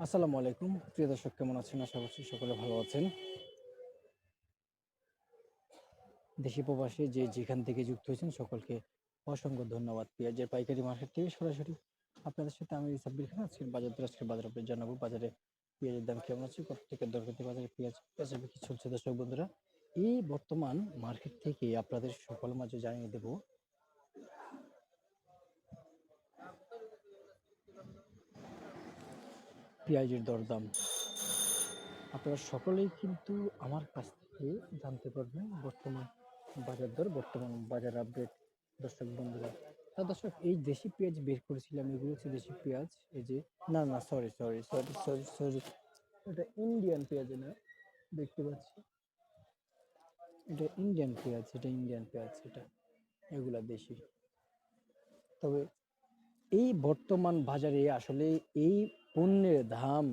আসসালামু আলাইকুম প্রিয় দর্শক, কেমন আছেন? আশা করছি সকলে ভালো আছেন। দেশি প্রবাসী যে যেখান থেকে যুক্ত হয়েছেন সকলকে অসংখ্য ধন্যবাদ। পেঁয়াজের পাইকারি মার্কেট থেকে সরাসরি আপনাদের সাথে আমি সাব্বির খান। আজকের বাজার আপনি জানাবো। বাজারে পেঁয়াজের দাম কেমন আছে, কত থেকে দর করতে বাজারে পেঁয়াজ বিক্রি চলছে। দর্শক বন্ধুরা, এই বর্তমান মার্কেট থেকে আপনাদের সকল মাঝে জানিয়ে দেব পেঁয়াজের দরদাম। আপনারা সকলেই কিন্তু আমার কাছ থেকে জানতে পারবেন বর্তমান বাজার দর, বর্তমান বাজার আপডেট। দর্শক বন্ধুরা, দর্শক, এই দেশি পেঁয়াজ বের করেছিলাম, এগুলো হচ্ছে দেশি পেঁয়াজ। এই যে, না না, sorry sorry sorry sorry sorry, এটা ইন্ডিয়ান পেঁয়াজ না, দেখতে পাচ্ছি এটা ইন্ডিয়ান পেঁয়াজ, এটা এগুলা দেশি। তবে এই বর্তমান বাজারে আসলে এই পণ্যের দাম,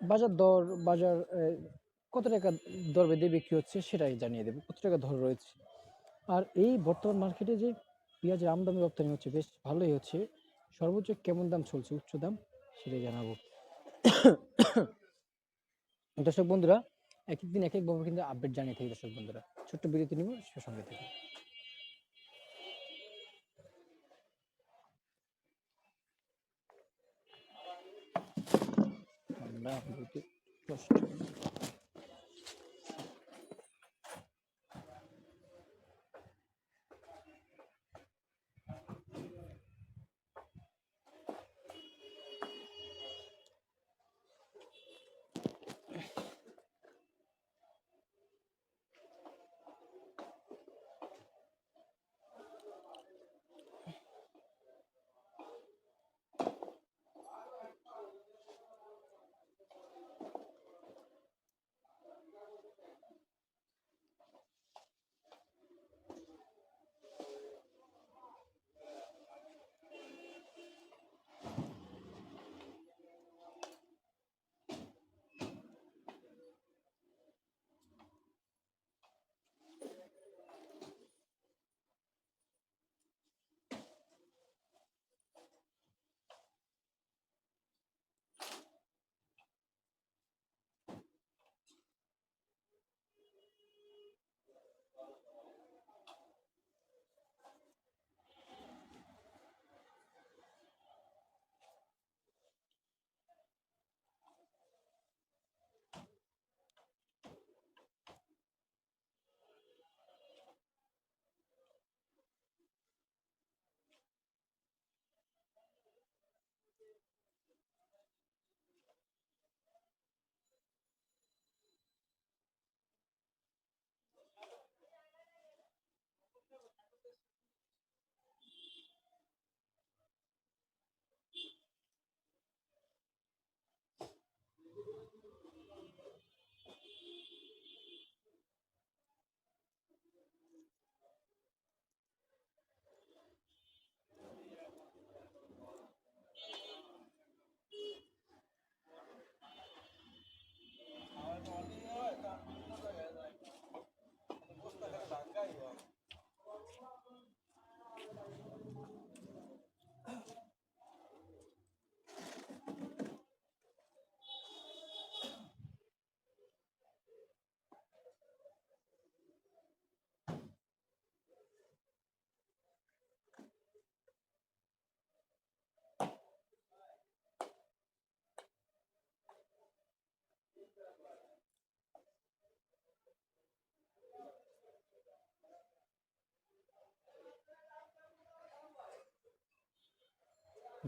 বাজার কত টাকা দর বেঁধে বিক্রি হচ্ছে সেটাই জানিয়ে দেবে, কত টাকা দর রয়েছে। আর এই বর্তমান মার্কেটে যে পেঁয়াজের আমদানি রপ্তানি হচ্ছে, বেশ ভালোই হচ্ছে। সর্বোচ্চ কেমন দাম চলছে, উচ্চ দাম, সেটাই জানাবো। দর্শক বন্ধুরা, এক এক দিন এক একভাবে কিন্তু আপডেট জানিয়ে থাকি। দর্শক বন্ধুরা, ছোট্ট বিরতি নিব, সে সঙ্গে থাকি। ঠান্ডা বিরতি কষ্ট।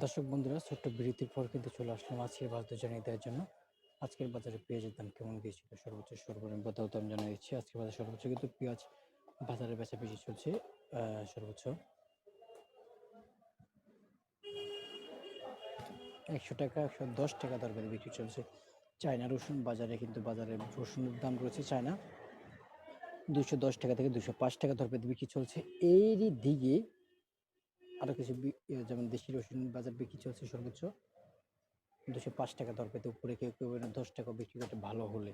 দর্শক বন্ধুরা, ছোট্ট বিরতির পর কিন্তু চলে আসলাম আজকের বাজার জানিয়ে দেওয়ার জন্য। আজকের বাজারে পেঁয়াজের দাম কেমন গিয়েছিল, সর্বোচ্চ সর্বনিম্ন দাম জানিয়ে দিচ্ছি। আজকের বাজার সর্বোচ্চ কিন্তু পেঁয়াজ বাজারে বেচা বেশি চলছে। সর্বোচ্চ 100 টাকা, 110 টাকা দর বেঁধে বিক্রি চলছে। চায়না রসুন বাজারে কিন্তু রসুনের দাম রয়েছে চায়না 210 টাকা থেকে 205 টাকা দর বেঁধে বিক্রি চলছে। এরই দিকে আরো কিছু যেমন দেশি রসুন বাজার বিক্রি চলছে সর্বোচ্চ 205 টাকা দর পেতে, উপরে কেউ কেউ 10 টাকা বিক্রি করতে ভালো হলে।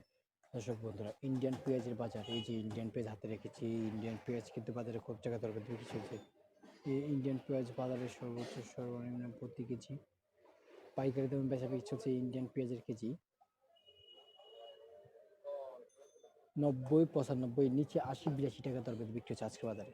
দর্শক বন্ধুরা, ইন্ডিয়ান পেঁয়াজের বাজার, এই যে ইন্ডিয়ান পেঁয়াজ হাতে রেখেছি, ইন্ডিয়ান পেঁয়াজ কিন্তু বাজারে খুব টাকা দর পেতে বিক্রি চলছে। এই ইন্ডিয়ান পেঁয়াজ বাজারে সর্বোচ্চ সর্বনিম্ন প্রতি কেজি পাইকারি দামে বেচা বিক্রি চলছে ইন্ডিয়ান পেঁয়াজের কেজি 90, 95, নিচে 80, 82 টাকা দর বিক্রি হচ্ছে আজকে বাজারে।